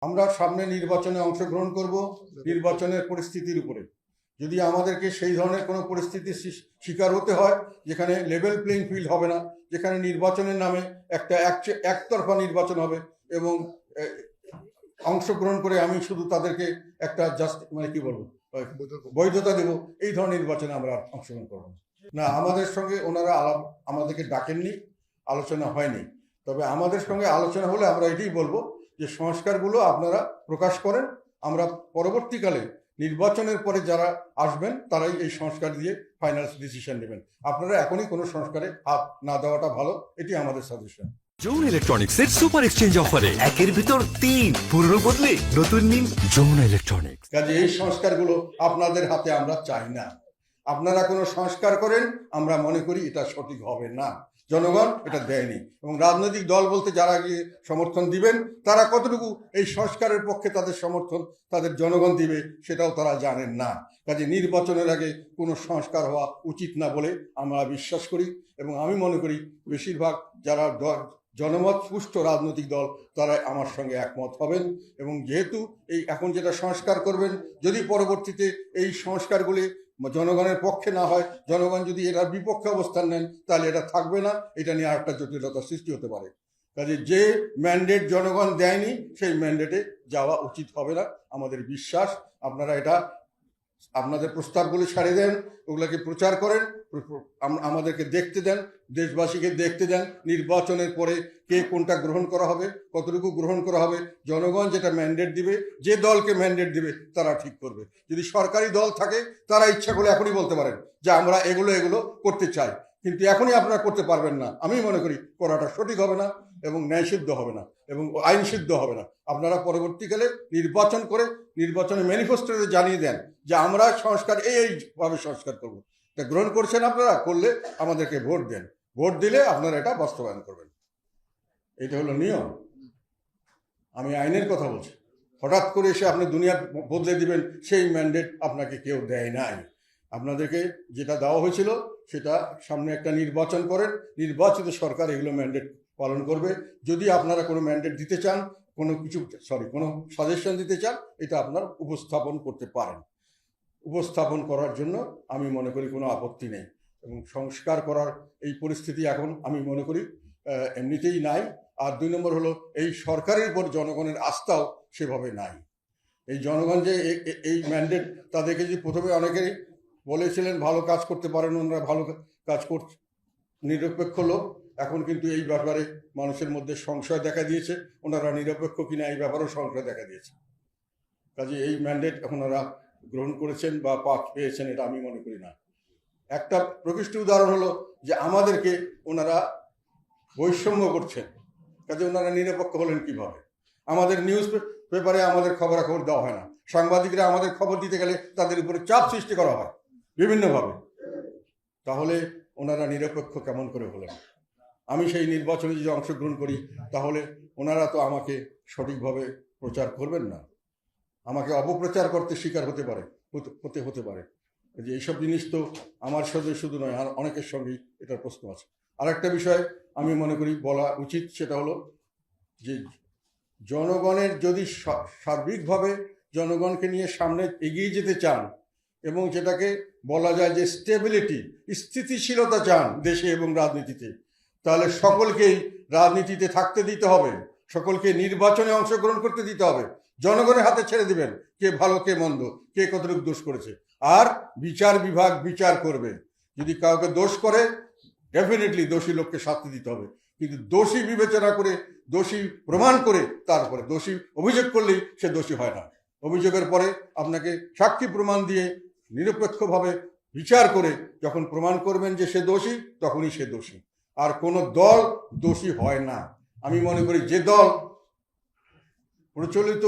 আমরা সামনে নির্বাচনে অংশগ্রহণ করব নির্বাচনের পরিস্থিতির উপরে। যদি আমাদেরকে সেই ধরনের কোনো পরিস্থিতির শিকার হতে হয় যেখানে লেভেল প্লেইং ফিল্ড হবে না, যেখানে নির্বাচনের নামে একটা একতরফা নির্বাচন হবে এবং অংশগ্রহণ করে আমি শুধু তাদেরকে একটা জাস্ট কি বলবো বৈধতা দেব, এই ধরনের নির্বাচনে আমরা অংশগ্রহণ করব না। আমাদের সঙ্গে ওনারা আমাদেরকে ডাকেননি, আলোচনা হয়নি। তবে আমাদের সঙ্গে আলোচনা হলে আমরা এটাই বলবো যে সংস্কারগুলো আপনারা প্রকাশ করেন, আমরা পরবর্তীকালে নির্বাচনের পরে যারা আসবেন তারাই এই সংস্কার দিয়ে ফাইনাল ডিসিশন নেবেন। আপনারা এখনই কোনো সংস্কারে হাত না দেওয়াটা ভালো, এটি আমাদের সাজেশন। যমুনা ইলেকট্রনিক্সের সুপার এক্সচেঞ্জ অফারে একের ভিতর 3 পুরনো বদলে নতুন নিন যমুনা ইলেকট্রনিক্স। কাজে এই সংস্কারগুলো আপনাদের হাতে আমরা চাই না। আপনারা কোনো সংস্কার করেন, আমরা মনে করি এটা সঠিক হবে না, জনগণ এটা দেয়নি। এবং রাজনৈতিক দল বলতে যারা গিয়ে সমর্থন দিবেন তারা কতটুকু এই সংস্কারের পক্ষে তাদের সমর্থন তাদের জনগণ দিবে সেটাও তারা জানেন না। কাজে নির্বাচনের আগে কোনো সংস্কার হওয়া উচিত না বলে আমরা বিশ্বাস করি। এবং আমি মনে করি বেশিরভাগ যারা জনমত পুষ্ট রাজনৈতিক দল তারা আমার সঙ্গে একমত হবেন। এবং যেহেতু এই এখন যেটা সংস্কার করবেন, যদি পরবর্তীতে এই সংস্কারগুলি জনগণের পক্ষে না হয়, জনগণ যদি এটার বিপক্ষে অবস্থান নেন, তাহলে এটা থাকবে না, এটা নিয়ে আরেকটা জটিলতার সৃষ্টি হতে পারে। কাজে যে ম্যান্ডেট জনগণ দেয়নি সেই ম্যান্ডেটে যাওয়া উচিত হবে না আমাদের বিশ্বাস। আপনারা এটা আপনাদের প্রস্তাবগুলি ছাড়িয়ে দেন, ওগুলোকে প্রচার করেন, আমাদেরকে দেখতে দেন, দেশবাসীকে দেখতে দেন নির্বাচনের পরে কে কোনটা গ্রহণ করা হবে, কতটুকু গ্রহণ করা হবে। জনগণ যেটা ম্যান্ডেট দিবে, যে দলকে ম্যান্ডেট দিবে তারা ঠিক করবে। যদি সরকারি দল থাকে তারা ইচ্ছা করে এখনই বলতে পারেন যে আমরা এগুলো করতে চাই, কিন্তু এখনই আপনারা করতে পারবেন না। আমি মনে করি করাটা সঠিক হবে না এবং ন্যায়সিদ্ধ হবে না এবং আইনসিদ্ধ হবে না। আপনারা পরবর্তীকালে নির্বাচন করে নির্বাচনের ম্যানিফেস্টোতে জানিয়ে দেন যে আমরা সংস্কার এইভাবে সংস্কার করব। তা গ্রহণ করছেন আপনারা, করলে আমাদেরকে ভোট দেন, ভোট দিলে আপনারা এটা বাস্তবায়ন করবেন। এটা হলো নিয়ম। আমি আইনের কথা বলছি। হঠাৎ করে এসে আপনি দুনিয়া বদলে দিবেন সেই ম্যান্ডেট আপনাকে কেউ দেয় নাই। আপনাদেরকে যেটা দেওয়া হয়েছিল সেটা সামনে একটা নির্বাচন করেন, নির্বাচিত সরকার এগুলো ম্যান্ডেট পালন করবে। যদি আপনারা কোনো ম্যান্ডেট দিতে চান, কোনো সাজেশন দিতে চান, এটা আপনারা উপস্থাপন করতে পারেন। উপস্থাপন করার জন্য আমি মনে করি কোনো আপত্তি নেই। এবং সংস্কার করার এই পরিস্থিতি এখন আমি মনে করি এমনিতেই নাই। আর 2 নম্বর হলো এই সরকারের উপর জনগণের আস্থাও সেভাবে নাই। এই জনগণ যে এই ম্যান্ডেট তাদেরকে যে প্রথমে অনেকেই বলেছিলেন ভালো কাজ করতে পারেন, ওনারা ভালো কাজ করছে, নিরপেক্ষ লোক। এখন কিন্তু এই ব্যাপারে মানুষের মধ্যে সংশয় দেখা দিয়েছে, ওনারা নিরপেক্ষ কিনা এই ব্যাপারেও সংশয় দেখা দিয়েছে। কাজে এই ম্যান্ডেট ওনারা গ্রহণ করেছেন বা পেয়েছেন এটা আমি মনে করি না। একটা প্রকৃষ্ট উদাহরণ হলো যে আমাদেরকে ওনারা বৈষম্য করছেন। কাজে ওনারা নিরপেক্ষ হলেন কিভাবে? আমাদের নিউজ পেপারে আমাদের খবরাখবর দেওয়া হয় না, সাংবাদিকরা আমাদের খবর দিতে গেলে তাদের উপরে চাপ সৃষ্টি করা হয় বিভিন্নভাবে। তাহলে ওনারা নিরপেক্ষ কেমন করে হলেন? আমি সেই নির্বাচনে যদি অংশগ্রহণ করি তাহলে ওনারা তো আমাকে সঠিকভাবে প্রচার করবেন না, আমাকে অপপ্রচার করতে শিকার হতে পারে। যে এইসব জিনিস তো আমার সাথে শুধু নয়, আর অনেকের সঙ্গেই এটার প্রশ্ন আছে। আরেকটা বিষয় আমি মনে করি বলা উচিত, সেটা হলো যে জনগণের যদি সার্বিকভাবে জনগণকে নিয়ে সামনে এগিয়ে যেতে চান এবং যেটাকে বলা যায় যে স্টেবিলিটি, স্থিতিশীলতা চান দেশে এবং রাজনীতিতে, তাহলে সকলকেই রাজনীতিতে থাকতে দিতে হবে, সকলকে নির্বাচনে অংশগ্রহণ করতে দিতে হবে। জনগণের হাতে ছেড়ে দিবেন কে ভালো কে মন্দ, কে কতটুকু দোষ করেছে। আর বিচার বিভাগ বিচার করবে। যদি কাউকে দোষ করে ডেফিনেটলি দোষী লোককে শাস্তি দিতে হবে, কিন্তু দোষী বিবেচনা করে, দোষী প্রমাণ করে তারপরে, দোষী অভিযোগ করলেই সে দোষী হয় না। অভিযোগের পরে আপনাকে সাক্ষী প্রমাণ দিয়ে নিরপেক্ষভাবে বিচার করে যখন প্রমাণ করবেন যে সে দোষী, তখনই সে দোষী। আর কোনো দল দোষী হয় না। আমি মনে করি যে দল প্রচলিত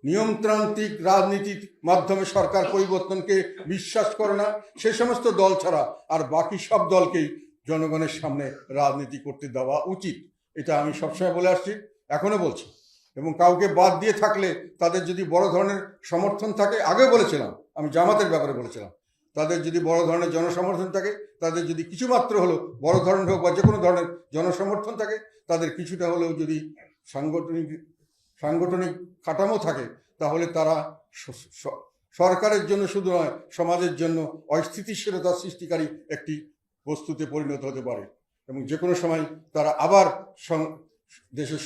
নিয়মতান্ত্রিক রাজনীতির মাধ্যমে সরকার পরিবর্তনকে বিশ্বাস করে না, সে সমস্ত দল ছাড়া আর বাকি সব দলকেই জনগণের সামনে রাজনীতি করতে দেওয়া উচিত। এটা আমি সবসময় বলে আসছি, এখনো বলছি। এবং কাউকে বাদ দিয়ে থাকলে তাদের যদি বড় ধরনের সমর্থন থাকে, আগে বলেছিলাম, আমি জামাতের ব্যাপারে বলেছিলাম, তাদের যদি বড় ধরনের জনসমর্থন থাকে, তাদের যদি কিছুমাত্র হলো বড় ধরনের হোক বা যে কোনো ধরনের জনসমর্থন থাকে, তাদের কিছুটা হলেও যদি সাংগঠনিক কাঠামো থাকে, তাহলে তারা সরকারের জন্য শুধু নয়, সমাজের জন্য অস্থিতিশীলতা সৃষ্টিকারী একটি বস্তুতে পরিণত হতে পারে এবং যে কোনো সময় তারা আবার দেশের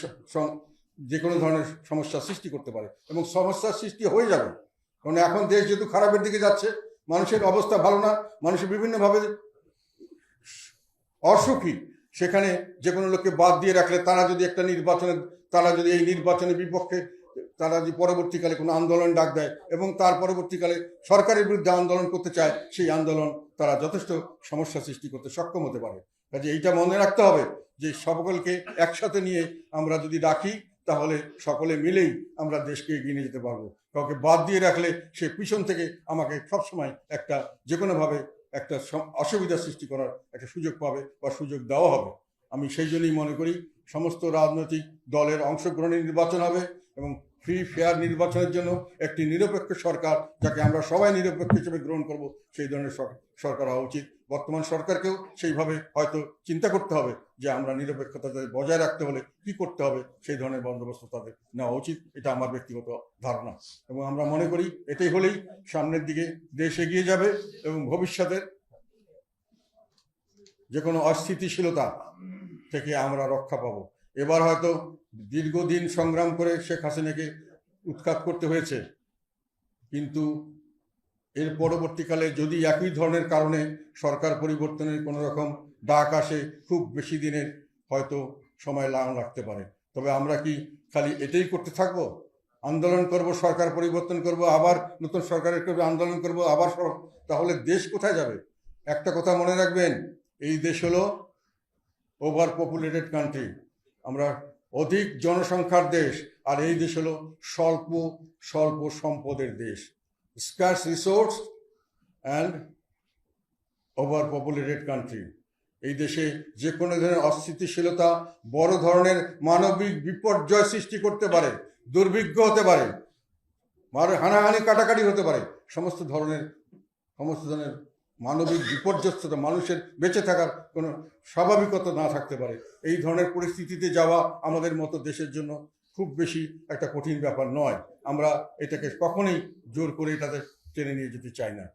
যে কোনো ধরনের সমস্যা সৃষ্টি করতে পারে এবং সমস্যার সৃষ্টি হয়ে যাবে। কারণ এখন দেশ যেহেতু খারাপের দিকে যাচ্ছে, মানুষের অবস্থা ভালো না, মানুষের বিভিন্নভাবে অসুখী, সেখানে যে কোনো লোককে বাদ দিয়ে রাখলে তারা যদি এই নির্বাচনের বিপক্ষে তারা যদি পরবর্তীকালে কোনো আন্দোলন ডাক দেয় এবং তার পরবর্তীকালে সরকারের বিরুদ্ধে আন্দোলন করতে চায়, সেই আন্দোলন তারা যথেষ্ট সমস্যা সৃষ্টি করতে সক্ষম হতে পারে। কাজে এইটা মনে রাখতে হবে যে সকলকে একসাথে নিয়ে আমরা যদি ডাকি, তাহলে সকলে মিলেই আমরা দেশকে এগিয়ে নিয়ে যেতে পারবো। কাউকে বাদ দিয়ে রাখলে সে পিছন থেকে আমাকে সবসময় যে কোনোভাবে একটা অসুবিধা সৃষ্টি করার একটা সুযোগ পাবে বা সুযোগ দেওয়া হবে। আমি সেই জন্যই মনে করি সমস্ত রাজনৈতিক দলের অংশগ্রহণে নির্বাচন হবে এবং ফ্রি ফেয়ার নির্বাচনের জন্য একটি নিরপেক্ষ সরকার, যাকে আমরা সবাই নিরপেক্ষ হিসেবে গ্রহণ করব, সেই ধরনের সরকার হওয়া উচিত। বর্তমান সরকারকেও সেইভাবে হয়তো চিন্তা করতে হবে যে আমরা নিরপেক্ষতা বজায় রাখতে হলে কি করতে হবে, সেই ধরনের বন্দোবস্ত তাদের নেওয়া উচিত। এটা আমার ব্যক্তিগত ধারণা এবং আমরা মনে করি এটাই হলেই সামনের দিকে দেশ এগিয়ে যাবে এবং ভবিষ্যতের যে কোনো অস্থিতিশীলতা থেকে আমরা রক্ষা পাবো। এবার হয়তো দীর্ঘদিন সংগ্রাম করে শেখ হাসিনাকে উৎখাত করতে হয়েছে, কিন্তু এর পরবর্তীকালে যদি একই ধরনের কারণে সরকার পরিবর্তনের কোনো রকম ডাক আসে, খুব বেশি দিনের হয়তো সময় লাগতে পারে। তবে আমরা কি খালি এটাই করতে থাকবো? আন্দোলন করব, সরকার পরিবর্তন করব, আবার নতুন সরকারের করবে, আন্দোলন করব, আবার তাহলে দেশ কোথায় যাবে? একটা কথা মনে রাখবেন, এই দেশ হলো ওভার পপুলেটেড কান্ট্রি, আমরা অধিক জনসংখ্যার দেশ, আর এই দেশ হলো স্বল্প সম্পদের দেশ, স্কার্স resource and over populated country. এই দেশে যে কোনো ধরনের অস্থিতিশীলতা বড় ধরনের মানবিক বিপর্যয় সৃষ্টি করতে পারে, দুর্ভিক্ষ হতে পারে, হানাহানি কাটাকাটি হতে পারে, সমস্ত ধরনের মানবিক বিপর্যস্ততা, মানুষের বেঁচে থাকার কোনো স্বাভাবিকতা না থাকতে পারে। এই ধরনের পরিস্থিতিতে যাওয়া আমাদের মতো দেশের জন্য খুব বেশি একটা কঠিন ব্যাপার নয়। আমরা এটাকে কখনোই জোর করে এটাতে টেনে নিয়ে যেতে চাই না।